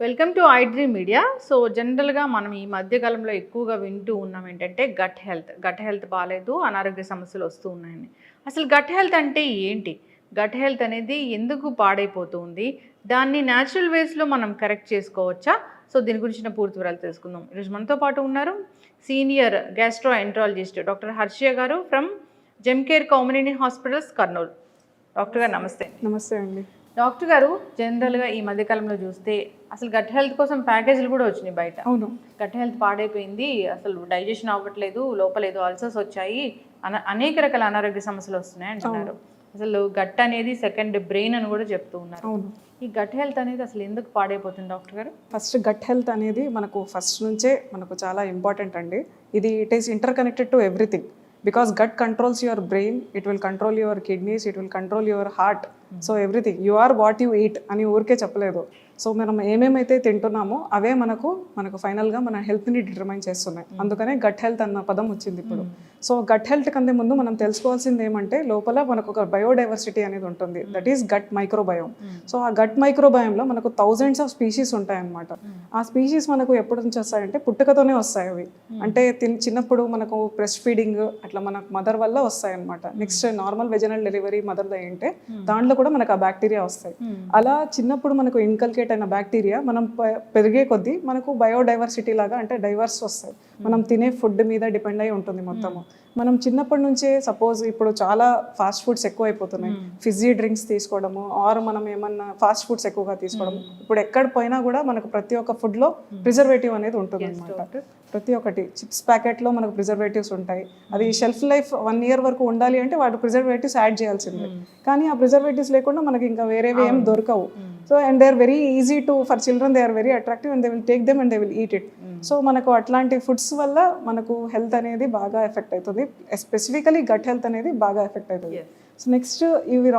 Welcome to iDream media. So జనరల్గా మనం ఈ మధ్యకాలంలో ఎక్కువగా వింటూ ఉన్నాం ఏంటంటే గట్ హెల్త్ బాగాలేదు, అనారోగ్య సమస్యలు వస్తూ ఉన్నాయని. అసలు గట్ హెల్త్ అంటే ఏంటి? గట్ హెల్త్ అనేది ఎందుకు పాడైపోతూ ఉంది? దాన్ని న్యాచురల్ వేస్లో మనం కరెక్ట్ చేసుకోవచ్చా? సో దీని గురించిన పూర్తి వివరాలు తెలుసుకుందాం. ఈరోజు మనతో పాటు ఉన్నారు సీనియర్ గ్యాస్ట్రో ఎంట్రాలజిస్ట్ డాక్టర్ హర్షియ గారు from జెమ్కేర్ community hospitals, Kurnool. Doctor గారు నమస్తే. నమస్తే అండి. డాక్టర్ గారు, జనరల్గా ఈ మధ్యకాలంలో చూస్తే అసలు గట్ హెల్త్ కోసం ప్యాకేజీలు కూడా వచ్చినాయి బయట. అవును. గట్ హెల్త్ పాడైపోయింది, అసలు డైజెషన్ అవ్వట్లేదు, లోపల ఏదో అల్సర్స్ వచ్చాయి, అనేక రకాల అనారోగ్య సమస్యలు వస్తున్నాయి అంటున్నారు. అసలు గట్ అనేది సెకండ్ బ్రెయిన్ అని కూడా చెప్తూ ఉన్నారు. అవును. ఈ గట్ హెల్త్ అనేది అసలు ఎందుకు పాడైపోతుంది డాక్టర్ గారు? ఫస్ట్ గట్ హెల్త్ అనేది మనకు ఫస్ట్ నుంచే మనకు చాలా ఇంపార్టెంట్ అండి. ఇది it is interconnected to everything. Because gut controls your brain, it will control your kidneys, it will control your heart. So everything you are what you eat అని ఊరికే చెప్పలేదు. సో మనం ఏమేమైతే తింటున్నామో అవే మనకు ఫైనల్గా మన హెల్త్ని డిటర్మైన్ చేస్తున్నాయి. అందుకనే గట్ హెల్త్ అన్న పదం వచ్చింది ఇప్పుడు. సో గట్ హెల్త్ కంటే ముందు మనం తెలుసుకోవాల్సింది ఏమంటే లోపల మనకు ఒక బయోడైవర్సిటీ అనేది ఉంటుంది, that is gut microbiome. So ఆ గట్ మైక్రోబయోమ్లో మనకు థౌజండ్స్ ఆఫ్ స్పీషీస్ ఉంటాయన్నమాట. ఆ స్పీషీస్ మనకు ఎప్పటి నుంచి వస్తాయంటే పుట్టుకతోనే వస్తాయి అవి. అంటే చిన్నప్పుడు మనకు బ్రెస్ట్ ఫీడింగ్ అట్లా మనకు మదర్ వల్ల వస్తాయి అనమాట. Next normal vaginal delivery mother అయ్యింటే దాంట్లో కూడా మనకు ఆ బ్యాక్టీరియా వస్తాయి. అలా చిన్నప్పుడు మనకు ఇన్కల్కేట్ అయిన బ్యాక్టీరియా మనం పెరిగే కొద్దీ మనకు బయోడైవర్సిటీ లాగా అంటే డైవర్స్ వస్తాయి. మనం తినే ఫుడ్ మీద డిపెండ్ అయి ఉంటుంది మొత్తము. మనం చిన్నప్పటి నుంచే సపోజ్ ఇప్పుడు చాలా ఫాస్ట్ ఫుడ్స్ ఎక్కువ అయిపోతున్నాయి, ఫిజీ డ్రింక్స్ తీసుకోవడము ఆర్ మనం ఏమన్నా ఫాస్ట్ ఫుడ్స్ ఎక్కువగా తీసుకోవడం. ఇప్పుడు ఎక్కడ పోయినా కూడా మనకు ప్రతి ఒక్క ఫుడ్లో ప్రిజర్వేటివ్ అనేది ఉంటుంది అనమాట. ప్రతి ఒక్కటి చిప్స్ ప్యాకెట్లో మనకు ప్రిజర్వేటివ్స్ ఉంటాయి. అది షెల్ఫ్ లైఫ్ 1 year వరకు ఉండాలి అంటే వాటి ప్రిజర్వేటివ్స్ యాడ్ చేయాల్సిందే. కానీ ఆ ప్రిజర్వేటివ్స్ లేకుండా మనకి ఇంకా వేరేవి ఏం దొరకవు. So and they are very easy to for children, they are very attractive and they will take them and they will eat it. So మనకు అట్లాంటి ఫుడ్స్ వల్ల మనకు హెల్త్ అనేది బాగా ఎఫెక్ట్ అవుతుంది. స్పెసిఫికలీ గట్ హెల్త్ అనేది బాగా ఎఫెక్ట్ అవుతుంది. సో నెక్స్ట్ ఇవి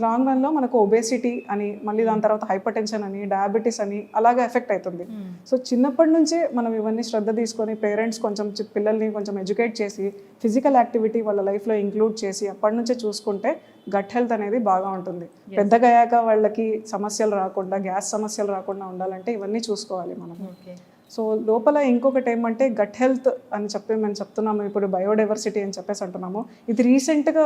లాంగ్ రన్లో మనకు ఒబేసిటీ అని, మళ్ళీ దాని తర్వాత హైపర్ టెన్షన్ అని, డయాబెటీస్ అని అలాగా ఎఫెక్ట్ అవుతుంది. సో చిన్నప్పటి నుంచే మనం ఇవన్నీ శ్రద్ధ తీసుకొని పేరెంట్స్ కొంచెం పిల్లల్ని కొంచెం ఎడ్యుకేట్ చేసి ఫిజికల్ యాక్టివిటీ వాళ్ళ లైఫ్లో ఇంక్లూడ్ చేసి అప్పటి నుంచే చూసుకుంటే గట్ హెల్త్ అనేది బాగా ఉంటుంది. పెద్దగా అయ్యాక వాళ్ళకి సమస్యలు రాకుండా, గ్యాస్ సమస్యలు రాకుండా ఉండాలంటే ఇవన్నీ చూసుకోవాలి మనం. సో లోపల ఇంకొకటి ఏమంటే గట్ హెల్త్ అని చెప్పి మనం చెప్తున్నాము, ఇప్పుడు బయోడైవర్సిటీ అని చెప్పేసి అంటున్నాము. ఇది రీసెంట్గా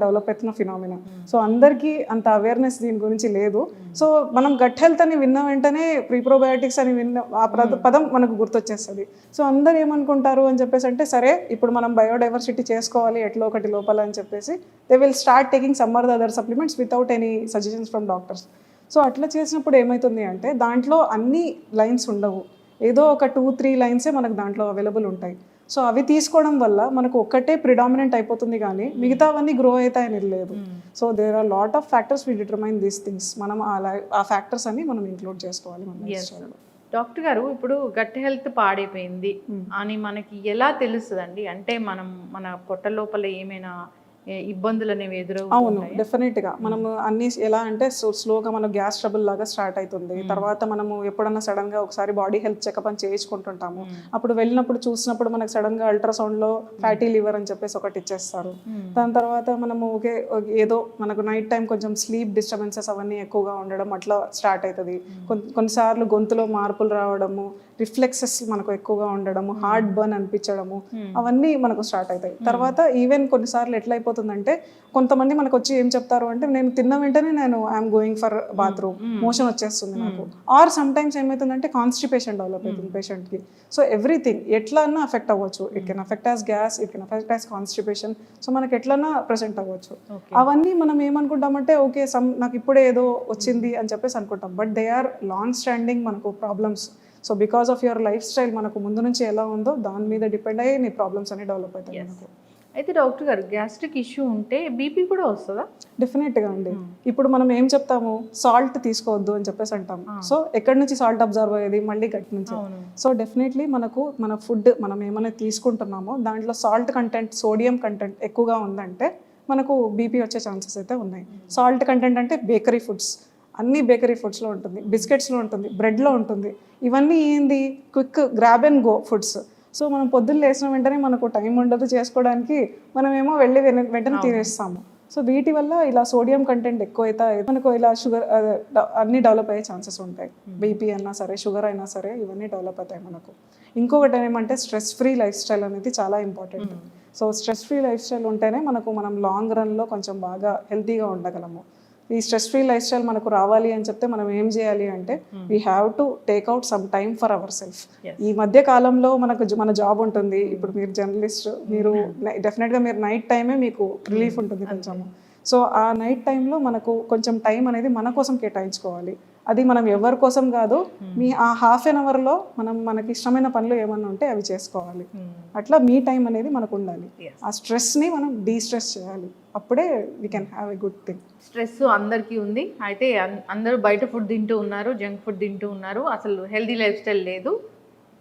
డెవలప్ అవుతున్న ఫినామినా. సో అందరికీ అంత అవేర్నెస్ దీని గురించి లేదు. సో మనం గట్ హెల్త్ అని విన్న వెంటనే ప్రీప్రోబయోటిక్స్ అని ఆ పదం మనకు గుర్తొచ్చేస్తుంది. సో అందరు ఏమనుకుంటారు అని చెప్పేసి అంటే సరే ఇప్పుడు మనం బయోడైవర్సిటీ చేసుకోవాలి ఎట్లా ఒకటి లోపల అని చెప్పేసి they will start taking some or the other supplements without any suggestions from doctors. So అట్లా చేసినప్పుడు ఏమవుతుంది అంటే దాంట్లో అన్ని లైన్స్ ఉండవు, ఏదో ఒక 2-3 లైన్సే మనకు దాంట్లో అవైలబుల్ ఉంటాయి. సో అవి తీసుకోవడం వల్ల మనకు ఒక్కటే ప్రిడామినెంట్ అయిపోతుంది కానీ మిగతావన్నీ గ్రో అవుతాయని లేదు. So there are lot of factors we determine these things. మనం ఆ ఫ్యాక్టర్స్ అన్ని మనం ఇంక్లూడ్ చేసుకోవాలి మన లైఫ్స్టైల్లో. డాక్టర్ గారు, ఇప్పుడు గట్ హెల్త్ పాడైపోయింది అని మనకి ఎలా తెలుస్తుందండి? అంటే మన పొట్ట లోపల ఏమైనా ఇబ్బందులు అనేవి అవును, డెఫినెట్గా మనము అన్ని ఎలా అంటే స్లోగా మన గ్యాస్ ట్రబుల్ లాగా స్టార్ట్ అవుతుంది. తర్వాత మనము ఎప్పుడన్నా సడన్గా ఒకసారి బాడీ హెల్త్ చెకప్ అని చేయించుకుంటుంటాము. అప్పుడు వెళ్ళినప్పుడు చూసినప్పుడు మనకు సడన్గా అల్ట్రాసౌండ్లో ఫ్యాటీ లివర్ అని చెప్పేసి ఒకటి ఇచ్చేస్తారు. దాని తర్వాత మనము ఏదో మనకు నైట్ టైం కొంచెం స్లీప్ డిస్టర్బెన్సెస్ అవన్నీ ఎక్కువగా ఉండడం అట్లా స్టార్ట్ అవుతుంది. కొన్నిసార్లు గొంతులో మార్పులు రావడము, రిఫ్లెక్సెస్ మనకు ఎక్కువగా ఉండడము, హార్ట్ బర్న్ అనిపించడము, అవన్నీ మనకు స్టార్ట్ అవుతాయి. తర్వాత ఈవెన్ కొన్నిసార్లు ఎట్లా అయిపోతుందంటే కొంతమంది మనకు వచ్చి ఏం చెప్తారు అంటే నేను తిన్న వెంటనే I'm going for bathroom, motion వచ్చేస్తుంది నాకు. ఆర్ సమ్ టైమ్స్ ఏమవుతుందంటే కాన్స్టిపేషన్ డెవలప్ అవుతుంది పేషెంట్కి. సో ఎవ్రీథింగ్ ఎట్లా అన్నా అఫెక్ట్ అవ్వచ్చు. It can affect as gas, it can affect as constipation. So మనకి ఎట్లన్నా ప్రెసెంట్ అవ్వచ్చు. అవన్నీ మనం ఏమనుకుంటామంటే ఓకే నాకు ఇప్పుడే ఏదో వచ్చింది అని చెప్పేసి అనుకుంటాం, but they are long standing మనకు problems. So because of your lifestyle మనకు ముందు నుంచి ఎలా ఉందో దాని మీద డిపెండ్ అయ్యి నీ ప్రాబ్లమ్స్ అన్ని డెవలప్ అవుతాయి మనకు. అయితే డాక్టర్ గారు, గ్యాస్ట్రిక్ ఇష్యూ ఉంటే బీపీ కూడా వస్తుందా? డెఫినెట్గా అండి. ఇప్పుడు మనం ఏం చెప్తాము, సాల్ట్ తీసుకోవద్దు అని చెప్పేసి అంటాము. సో ఎక్కడి నుంచి సాల్ట్ అబ్జర్వ్ అయ్యేది? మళ్ళీ గట్ నుంచి. సో డెఫినెట్లీ మన ఫుడ్ మనం ఏమైనా తీసుకుంటున్నామో దాంట్లో సాల్ట్ కంటెంట్, సోడియం కంటెంట్ ఎక్కువగా ఉందంటే మనకు బీపీ వచ్చే ఛాన్సెస్ అయితే ఉన్నాయి. సాల్ట్ కంటెంట్ అంటే బేకరీ ఫుడ్స్, అన్ని బేకరీ ఫుడ్స్లో ఉంటుంది, బిస్కెట్స్లో ఉంటుంది, బ్రెడ్లో ఉంటుంది. ఇవన్నీ ఏంది, quick grab and go foods. So మనం పొద్దున్న లేచిన వెంటనే మనకు టైం ఉండదు చేసుకోవడానికి, మనమేమో వెళ్ళి వెంటనే తినేస్తాము. సో వీటి వల్ల ఇలా సోడియం కంటెంట్ ఎక్కువైతే మనకు ఇలా షుగర్ అన్నీ డెవలప్ అయ్యే ఛాన్సెస్ ఉంటాయి. బీపీ అయినా సరే, షుగర్ అయినా సరే, ఇవన్నీ డెవలప్ అవుతాయి మనకు. ఇంకొకటి ఏమంటే స్ట్రెస్ ఫ్రీ లైఫ్ స్టైల్ అనేది చాలా important. So stress free life style ఉంటేనే మనం లాంగ్ రన్లో కొంచెం బాగా హెల్తీగా ఉండగలము. ఈ స్ట్రెస్ ఫ్రీ లైఫ్ స్టైల్ మనకు రావాలి అని చెప్తే మనం ఏం చేయాలి అంటే we have to take out some time for our self. ఈ మధ్య కాలంలో మన జాబ్ ఉంటుంది. ఇప్పుడు మీరు జర్నలిస్ట్, మీరు డెఫినెట్గా మీరు నైట్ టైమే మీకు రిలీఫ్ ఉంటుంది కొంచెము. సో ఆ నైట్ టైంలో మనకు కొంచెం టైం అనేది మన కోసం కేటాయించుకోవాలి. అది మనం ఎవరి కోసం కాదు, మీ ఆ ½ అవర్లో మనకి ఇష్టమైన పనులు ఏమన్నా ఉంటే అవి చేసుకోవాలి. అట్లా మీ టైం అనేది మనకు ఉండాలి. ఆ స్ట్రెస్ని మనం డీస్ట్రెస్ చేయాలి. అప్పుడే we can have a good thing. Stress అందరికీ ఉంది. అయితే అందరూ బయట ఫుడ్ తింటూ ఉన్నారు, జంక్ ఫుడ్ తింటూ ఉన్నారు, అసలు హెల్తీ లైఫ్ స్టైల్ లేదు,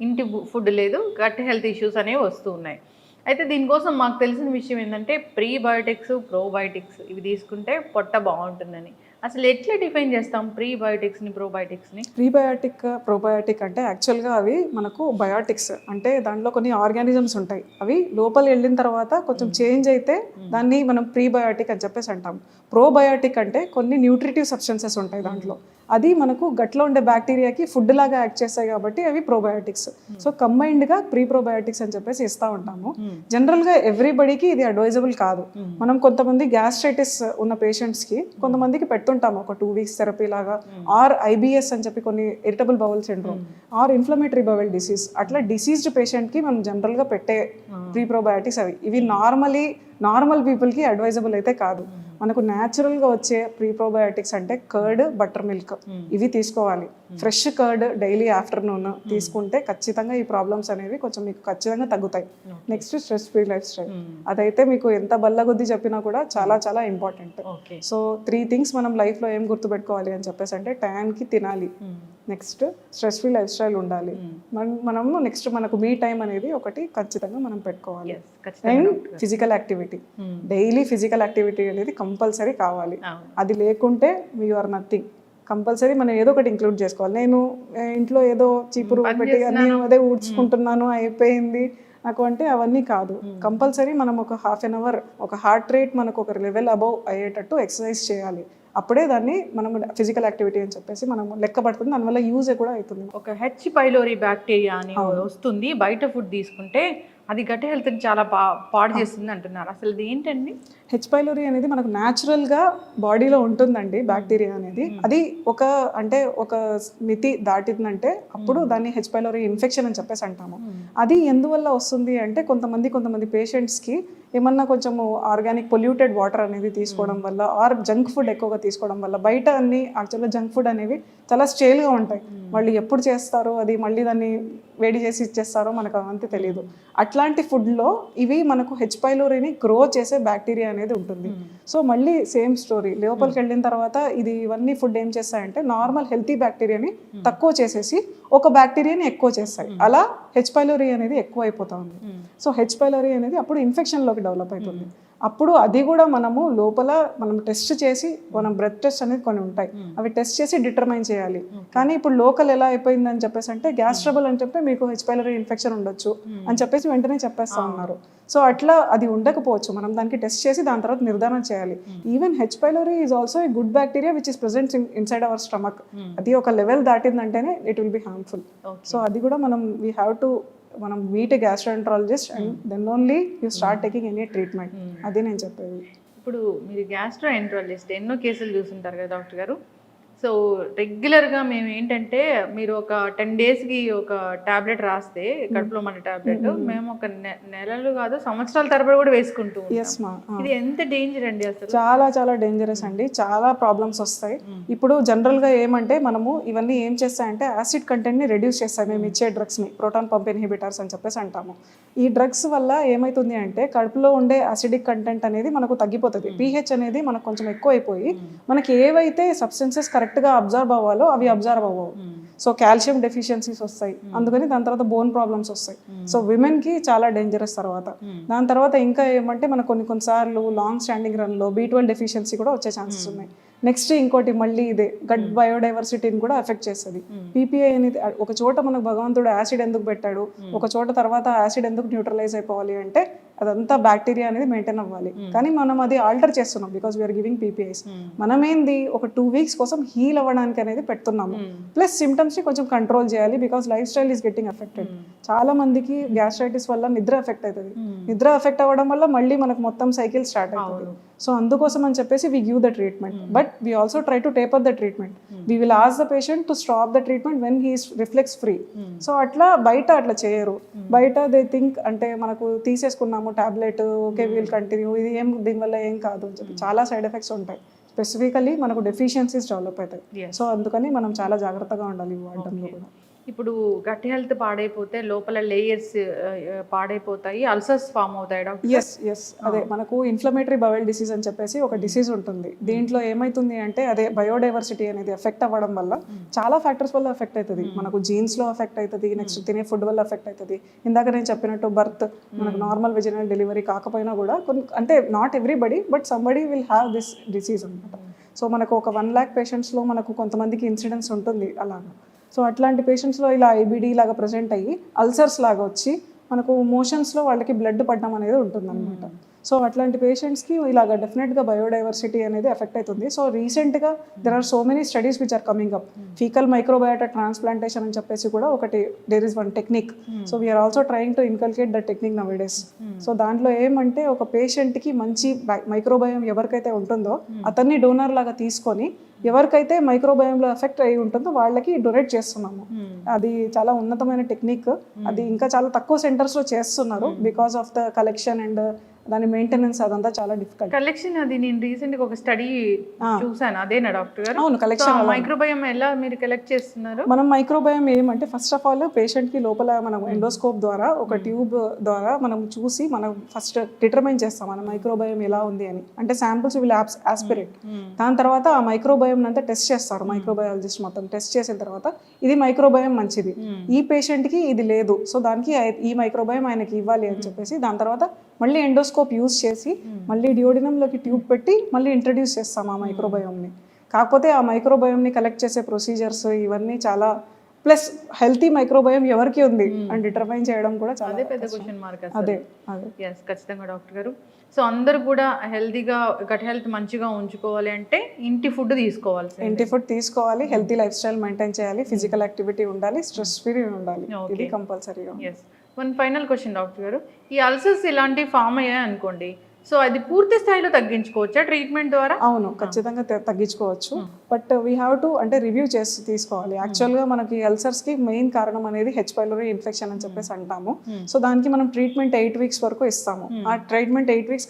ఇంటి ఫుడ్ లేదు, గట్ హెల్త్ ఇష్యూస్ అనేవి వస్తూ ఉన్నాయి. అయితే దీనికోసం మాకు తెలిసిన విషయం ఏంటంటే ప్రీబయోటిక్స్, ప్రోబయోటిక్స్ ఇవి తీసుకుంటే పొట్ట బాగుంటుందని. అసలు ఎట్లా డిఫైన్ చేస్తాం ప్రీబయోటిక్స్ని, ప్రోబయోటిక్స్ని? ప్రీబయోటిక్, ప్రోబయోటిక్ అంటే యాక్చువల్గా అవి మనకు బయోటిక్స్ అంటే దాంట్లో కొన్ని ఆర్గానిజమ్స్ ఉంటాయి. అవి లోపల వెళ్ళిన తర్వాత కొంచెం చేంజ్ అయితే దాన్ని మనం ప్రీబయోటిక్ అని చెప్పేసి అంటాం. ప్రోబయోటిక్ అంటే కొన్ని న్యూట్రిటివ్ సబ్స్టెన్సెస్ ఉంటాయి దాంట్లో, అది మనకు గట్లో ఉండే బ్యాక్టీరియాకి ఫుడ్ లాగా యాక్ట్ చేస్తాయి కాబట్టి అవి ప్రోబయోటిక్స్. సో కంబైన్డ్గా ప్రోబయోటిక్స్ అని చెప్పేసి ఇస్తూ ఉంటాము. జనరల్గా ఎవ్రీబడికి ఇది అడ్వైజబుల్ కాదు. మనం కొంతమంది గ్యాస్ట్రైటిస్ ఉన్న పేషెంట్స్కి కొంతమందికి పెడుతుంటాము ఒక 2 weeks థెరపీ లాగా, ఆర్ ఐబిఎస్ అని చెప్పి కొన్ని irritable bowel syndrome, or inflammatory bowel disease, అట్లా డిసీజ్డ్ పేషెంట్కి మనం జనరల్గా పెట్టే ప్రోబయోటిక్స్ అవి. ఇవి నార్మల్ పీపుల్కి అడ్వైజబుల్ అయితే కాదు. మనకు న్యాచురల్గా వచ్చే ప్రోబయోటిక్స్ అంటే కర్డ్, బటర్ మిల్క్ ఇవి తీసుకోవాలి. ఫ్రెష్ కర్డ్ డైలీ ఆఫ్టర్నూన్ తీసుకుంటే ఖచ్చితంగా ఈ ప్రాబ్లమ్స్ అనేవి కొంచెం మీకు ఖచ్చితంగా తగ్గుతాయి. Next stress free life style, అదైతే మీకు ఎంత బల్లగుద్ది చెప్పినా కూడా చాలా చాలా ఇంపార్టెంట్. సో 3 things మనం లైఫ్లో ఏం గుర్తుపెట్టుకోవాలి అని చెప్పేసి అంటే టైంకి తినాలి, next stress free life style ఉండాలి, మనము నెక్స్ట్ మనకు మీ టైం అనేది ఒకటి ఖచ్చితంగా మనం పెట్టుకోవాలి. And physical activity, daily physical activity అనేది కంపల్సరీ కావాలి. అది లేకుంటే యు ఆర్ నథింగ్. కంపల్సరీ మనం ఏదో ఒకటి ఇంక్లూడ్ చేసుకోవాలి. నేను ఇంట్లో ఏదో చీపురు పెట్టి నేను అదే ఊడ్చుకుంటున్నాను అయిపోయింది నాకు అంటే అవన్నీ కాదు. కంపల్సరీ మనం ఒక ½ hour ఒక హార్ట్ రేట్ మనకు ఒక లెవెల్ అబౌవ్ అయ్యేటట్టు ఎక్సర్సైజ్ చేయాలి. అప్పుడే దాన్ని మనం ఫిజికల్ యాక్టివిటీ అని చెప్పేసి మనం లెక్క పడుతుంది. దానివల్ల యూజ్ కూడా అవుతుంది. ఒక హెచ్ పైలోరీ బ్యాక్టీరియా అని వస్తుంది బయట ఫుడ్ తీసుకుంటే, అది గట్ హెల్త్ని చాలా పాడు చేస్తుంది అంటున్నారు. అసలు ఇది ఏంటండి? హెచ్ పైలోరీ అనేది మనకు న్యాచురల్గా బాడీలో ఉంటుందండి బ్యాక్టీరియా అనేది. అది ఒక మితి దాటిందంటే అప్పుడు దాన్ని హెచ్ పైలోరీ ఇన్ఫెక్షన్ అని చెప్పేసి అంటాము. అది ఎందువల్ల వస్తుంది అంటే కొంతమంది పేషెంట్స్కి ఏమన్నా కొంచెము ఆర్గానిక్ పొల్యూటెడ్ వాటర్ అనేది తీసుకోవడం వల్ల, ఆర్ జంక్ ఫుడ్ ఎక్కువగా తీసుకోవడం వల్ల. బయట అన్ని యాక్చువల్గా జంక్ ఫుడ్ అనేవి చాలా స్టేల్గా ఉంటాయి. వాళ్ళు ఎప్పుడు చేస్తారో అది మళ్ళీ దాన్ని వేడి చేసి ఇచ్చేస్తారో మనకు అవంతా తెలియదు. అట్లాంటి ఫుడ్లో ఇవి మనకు హెచ్ పైలోరీని గ్రో చేసే బ్యాక్టీరియా అనేది ఉంటుంది. సో మళ్ళీ సేమ్ స్టోరీ, లోపలికి వెళ్ళిన తర్వాత ఇవన్నీ ఫుడ్ ఏం చేస్తాయంటే నార్మల్ హెల్తీ బ్యాక్టీరియాని తక్కువ చేసేసి ఒక బ్యాక్టీరియాని ఎక్కువ చేస్తాయి. అలా హెచ్ పైలోరీ అనేది ఎక్కువ అయిపోతా ఉంది. సో హెచ్ పైలోరీ అనేది అప్పుడు ఇన్ఫెక్షన్లోకి డెవలప్ అవుతుంది. అప్పుడు అది కూడా లోపల మనం టెస్ట్ చేసి, మనం బ్రెత్ టెస్ట్ అనేది కొన్ని ఉంటాయి, అవి టెస్ట్ చేసి డిటర్మైన్ చేయాలి. కానీ ఇప్పుడు లోకల్ ఎలా అయిపోయింది అని చెప్పేసి అంటే గ్యాస్ ట్రబుల్ అని చెప్పి మీకు హెచ్ పైలోరీ ఇన్ఫెక్షన్ ఉండొచ్చు అని చెప్పేసి వెంటనే చెప్పేస్తా ఉన్నారు. సో అట్లా అది ఉండకపోవచ్చు. మనం దానికి టెస్ట్ చేసి దాని తర్వాత నిర్ధారణ చేయాలి. Even H pylori is also a good bacteria which is present inside our stomach. అది ఒక లెవెల్ దాటిందంటేనే it will be harmful. So అది కూడా we have to meet a gastroenterologist and then only you start taking any treatment. అదే నేను చెప్పేది. ఇప్పుడు మీరు గ్యాస్ట్రోఎంట్రాలజిస్ట్ ఎన్నో కేసులు చూసుంటారు కదా డాక్టర్ గారు. సో రెగ్యులర్గా మేము ఏంటంటే మీరు ఒక 10 daysకి ఒక టాబ్లెట్ రాస్తే, కడుపులో మన టాబ్లెట్, మేము ఒక నెలలు కాదు సంవత్సరాల తరబడి కూడా వేసుకుంటూ ఉంటాం. ఇది ఎంత డేంజర్ అండి? అసలు చాలా చాలా డేంజరస్ అండి. చాలా ప్రాబ్లమ్స్ వస్తాయి. ఇప్పుడు జనరల్గా ఏమంటే మనము ఇవన్నీ ఏం చేస్తాయంటే యాసిడ్ కంటెంట్ని రెడ్యూస్ చేస్తాయి. మేము ఇచ్చే డ్రగ్స్ని ప్రోటాన్ పంప్ ఇన్హిబిటర్స్ అని చెప్పేసి అంటాము. ఈ డ్రగ్స్ వల్ల ఏమవుతుంది అంటే కడుపులో ఉండే యాసిడిక్ కంటెంట్ అనేది మనకు తగ్గిపోతుంది. pH అనేది మనకు కొంచెం ఎక్కువ అయిపోయి మనకి ఏవైతే సబ్స్టెన్సెస్ కరెక్ట్గా అబ్జర్వ్ అవ్వాలో అవి అబ్జర్వ్ అవ్వవు. సో కాల్షియం డెఫిషియన్సీస్ వస్తాయి. అందుకని దాని తర్వాత బోన్ ప్రాబ్లమ్స్ వస్తాయి. సో విమెన్కి చాలా డేంజరస్. దాని తర్వాత ఇంకా ఏమంటే మనకు కొన్నిసార్లు లాంగ్ స్టాండింగ్ రన్లో B12 డెఫిషియన్సీ కూడా వచ్చే ఛాన్సెస్ ఉన్నాయి. నెక్స్ట్ ఇంకోటి మళ్ళీ ఇదే గట్ బయోడైవర్సిటీని కూడా ఎఫెక్ట్ చేస్తుంది. PPI అనేది ఒక చోట మనకు భగవంతుడు యాసిడ్ ఎందుకు పెట్టాడు, ఒక చోట తర్వాత యాసిడ్ ఎందుకు న్యూట్రలైజ్ అయిపోవాలి అంటే అదంతా బ్యాక్టీరియా అనేది మెయింటైన్ అవ్వాలి. కానీ మనం అది ఆల్టర్ చేస్తున్నాం బికాస్ వీఆర్ గివింగ్ పీపీఐస్. మనం ఏంది ఒక 2 weeks కోసం హీల్ అవ్వడానికి అనేది పెడుతున్నాము. ప్లస్ సిమ్టమ్స్ ని కొంచెం కంట్రోల్ చేయాలి because life style is getting affected. చాలా మందికి గ్యాస్ట్రైటిస్ వల్ల నిద్ర ఎఫెక్ట్ అవుతుంది. నిద్ర ఎఫెక్ట్ అవ్వడం వల్ల మళ్ళీ మనకు మొత్తం సైకిల్ స్టార్ట్ అవుతుంది. సో అందుకోసం అని చెప్పేసి we give the treatment, but we also try to taper the treatment. We will ask the patient to stop the treatment when he's reflex free. So అట్లా బయట అట్లా చేయరు. బయట దే థింక్ అంటే మనకు తీసేసుకున్నాము టాబ్లెట్, ఓకే వీల్ కంటిన్యూ, ఇది ఏం దీనివల్ల ఏం కాదు అని చెప్పి చాలా సైడ్ ఎఫెక్ట్స్ ఉంటాయి. స్పెసిఫికలీ మనకు డెఫిషియన్సీస్ డెవలప్ అవుతాయి. సో అందుకని మనం చాలా జాగ్రత్తగా ఉండాలి వాడడంలో కూడా. ఇప్పుడు గట్ హెల్త్ పాడైపోతే లోపల లేయర్స్ పాడైపోతాయి, అల్సర్స్ ఫామ్ అవుతాయి డాక్టర్. ఎస్ అదే మనకు ఇన్ఫ్లమేటరీ బవెల్ డిసీజ్ అని చెప్పేసి ఒక డిసీజ్ ఉంటుంది. దీంట్లో ఏమైతుంది అంటే అదే బయోడైవర్సిటీ అనేది ఎఫెక్ట్ అవ్వడం వల్ల చాలా ఫ్యాక్టర్స్ వల్ల ఎఫెక్ట్ అవుతుంది. మనకు జీన్స్ లో ఎఫెక్ట్ అవుతుంది, నెక్స్ట్ తినే ఫుడ్ వల్ల ఎఫెక్ట్ అవుతుంది. ఇందాక నేను చెప్పినట్టు బర్త్, మనకు నార్మల్ వెజినల్ డెలివరీ కాకపోయినా కూడా అంటే not everybody but somebody will have this disease అనమాట. సో మనకు ఒక 1 lakh పేషెంట్స్లో మనకు కొంతమందికి ఇన్సిడెన్స్ ఉంటుంది అలాగా. సో అట్లాంటి పేషెంట్స్లో ఇలా ఐబిడి లాగా ప్రజెంట్ అయ్యి అల్సర్స్ లాగా వచ్చి మనకు మోషన్స్లో వాళ్ళకి బ్లడ్ పడడం అనేది ఉంటుందన్నమాట. సో అట్లాంటి పేషెంట్స్కి ఇలాగ డెఫినెట్గా బయోడైవర్సిటీ అనేది ఎఫెక్ట్ అవుతుంది. సో రీసెంట్గా there are so many studies which are coming up. Fecal microbiota transplantation అని చెప్పేసి కూడా ఒకటి there is one technique. So we are also trying to inculcate the technique nowadays. So దాంట్లో ఏమంటే ఒక పేషెంట్కి మంచి మైక్రోబయోమ్ ఎవరికైతే ఉంటుందో అతన్ని డోనర్ లాగా తీసుకొని ఎవరికైతే మైక్రోబయోమ్లో ఎఫెక్ట్ అయి ఉంటుందో వాళ్ళకి డొనేట్ చేస్తున్నాము. అది చాలా ఉన్నతమైన టెక్నిక్. అది ఇంకా చాలా తక్కువ సెంటర్స్లో చేస్తున్నారు because of the collection and దాని మెయింటెనెన్స్ అదంతా చాలా డిఫికల్ట్. కలెక్షన్ అది నేను రీసెంట్ గా ఒక స్టడీ చూసాను, అదేనా డాక్టర్ గారు? అవును, కలెక్షన్. మైక్రోబయోమ్ ఎలా మీరు కలెక్ట్ చేస్తున్నారు? మనం మైక్రోబయోమ్ ఏమంటే ఫస్ట్ ఆఫ్ ఆల్ పేషెంట్ కి లోపల మనం ఎండోస్కోప్ ద్వారా ఒక ట్యూబ్ ద్వారా మనం చూసి మనం ఫస్ట్ డిటర్మైన్ చేస్తాం మన మైక్రోబయోమ్ ఎలా ఉంది అని. అంటే శాంపుల్స్ విల్ ఆస్పిరేట్. దాని తర్వాత ఆ మైక్రోబయోమ్ అంతా టెస్ట్ చేస్తారు మైక్రోబయాలజిస్ట్. మొత్తం టెస్ట్ చేసిన తర్వాత ఇది మైక్రోబయోమ్ మంచిది, ఈ పేషెంట్ కి ఇది లేదు, సో దానికి ఈ మైక్రోబయోమ్ ఆయనకి ఇవ్వాలి అని చెప్పేసి దాని తర్వాత మళ్ళీ ఎండోస్కోప్ యూజ్ చేసి మళ్ళీ డియోడినంలోకి ట్యూబ్ పెట్టి మళ్ళీ ఇంట్రడ్యూస్ చేస్తాం ఆ మైక్రోబయోమ్ని. కాకపోతే ఆ మైక్రోబయోమ్ని కలెక్ట్ చేసే ప్రొసీజర్స్ ఇవన్నీ చాలా, ప్లస్ హెల్తీ మైక్రోబయోమ్ ఎవరికి ఉంది అని డిటర్మైన్ చేయడం కూడా చాలా పెద్ద క్వశ్చన్ మార్క్. అదే ఖచ్చితంగా డాక్టర్ గారు. సో అందరూ కూడా హెల్తీగా గట్ హెల్త్ మంచిగా ఉంచుకోవాలి అంటే ఇంటి ఫుడ్ తీసుకోవాలి. ఇంటి ఫుడ్ తీసుకోవాలి, హెల్తీ లైఫ్ స్టైల్ మెయింటైన్ చేయాలి, ఫిజికల్ యాక్టివిటీ ఉండాలి, స్ట్రెస్ ఫ్రీ ఉండాలి. ఇది కంపల్సరీగా. వన్ ఫైనల్ క్వశ్చన్ డాక్టర్ గారు, ఈ అల్సర్స్ ఇలాంటివి ఫామ్ అయ్యాయి అనుకోండి, సో అది పూర్తి స్థాయిలో తగ్గించుకోవచ్చా ట్రీట్మెంట్ ద్వారా? అవును, ఖచ్చితంగా తగ్గించుకోవచ్చు. బట్ వీ హ్యావ్ టు అంటే రివ్యూ చేసి తీసుకోవాలి. యాక్చువల్గా మనకి అల్సర్స్కి మెయిన్ కారణం అనేది హెచ్ పైలోరీ ఇన్ఫెక్షన్ అని చెప్పేసి అంటాము. సో దానికి మనం ట్రీట్మెంట్ 8 weeks వరకు ఇస్తాము. ఆ ట్రీట్మెంట్ 8 weeks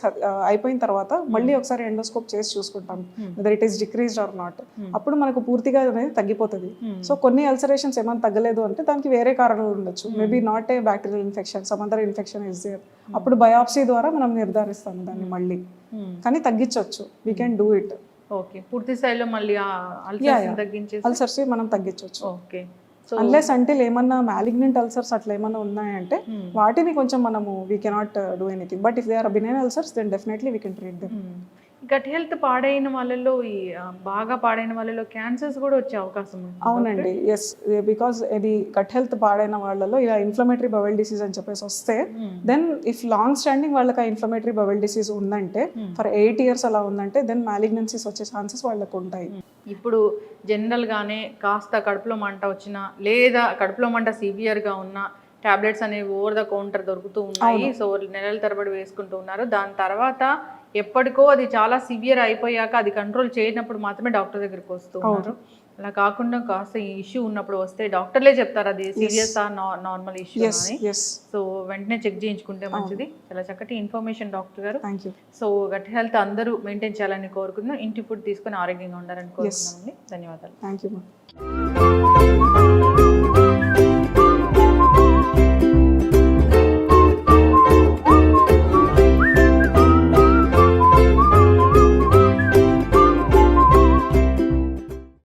అయిపోయిన తర్వాత మళ్ళీ ఒకసారి ఎండోస్కోప్ చేసి చూసుకుంటాము whether it is decreased or not. అప్పుడు మనకు పూర్తిగా అనేది తగ్గిపోతుంది. సో కొన్ని అల్సరేషన్స్ ఏమైనా తగ్గలేదు అంటే దానికి వేరే కారణాలు ఉండొచ్చు. Maybe not a bacterial infection, some other infection is there. అప్పుడు బయాప్సీ ద్వారా మనం నిర్ధారిస్తాము దాన్ని మళ్ళీ. కానీ తగ్గించవచ్చు, we can do it. Okay, పూర్తి స్థాయిలో మళ్ళీ అల్సర్స్ మనం తగ్గించవచ్చు. ఓకే, అన్లెస్ అంటే ఏమన్నా మ్యాలిగ్నెంట్ అల్సర్స్ అట్లా ఏమన్నా ఉన్నాయంటే వాటిని కొంచెం మనము we cannot do anything. But if they are benign ulcers then definitely we can treat them. Gut health పాడైన వాళ్ళలో ఈ బాగా పాడైన వాళ్ళలో క్యాన్సర్స్ కూడా వచ్చే అవకాశం ఉంది. అవునండి, ఎస్. బికాస్ ఇది గట్ హెల్త్ పాడైన వాళ్ళలో ఇలా ఇన్ఫ్లమేటరీ బవెల్ డిసీజ్ అని చెప్పేసి వస్తే దెన్ ఇఫ్ లాంగ్ స్టాండింగ్ వాళ్ళకి ఆ ఇన్ఫ్లమేటరీ బవెల్ డిసీజ్ ఉందంటే ఫర్ 8 years అలా ఉందంటే దెన్ మ్యాలిగ్నెన్సీస్ వచ్చే ఛాన్సెస్ వాళ్ళకు ఉంటాయి. ఇప్పుడు జనరల్గానే కాస్త కడుపులో మంట వచ్చినా లేదా కడుపులో మంట సివియర్గా ఉన్నా టాబ్లెట్స్ అనేవి ఓవర్ ద కౌంటర్ దొరుకుతూ ఉన్నాయి. సో నెలల తరబడి వేసుకుంటూ ఉన్నారు. దాని తర్వాత ఎప్పటికో అది చాలా సివియర్ అయిపోయాక అది కంట్రోల్ చేయనప్పుడు మాత్రమే డాక్టర్ దగ్గరికి వస్తూ ఉన్నారు. అలా కాకుండా కాస్త ఈ ఇష్యూ ఉన్నప్పుడు వస్తే డాక్టర్లే చెప్తారు అది సీరియస్ నార్మల్ ఇష్యూ అని. సో వెంటనే చెక్ చేయించుకుంటే మంచిది. చాలా చక్కటి ఇన్ఫర్మేషన్ డాక్టర్ గారు. సో గట్ హెల్త్ అందరూ మెయింటైన్ చేయాలని కోరుకుంటున్నాం. ఇంటి ఫుడ్ తీసుకొని ఆరోగ్యంగా ఉండాలని కోరుకుంటున్నామండి. ధన్యవాదాలు. Thank you.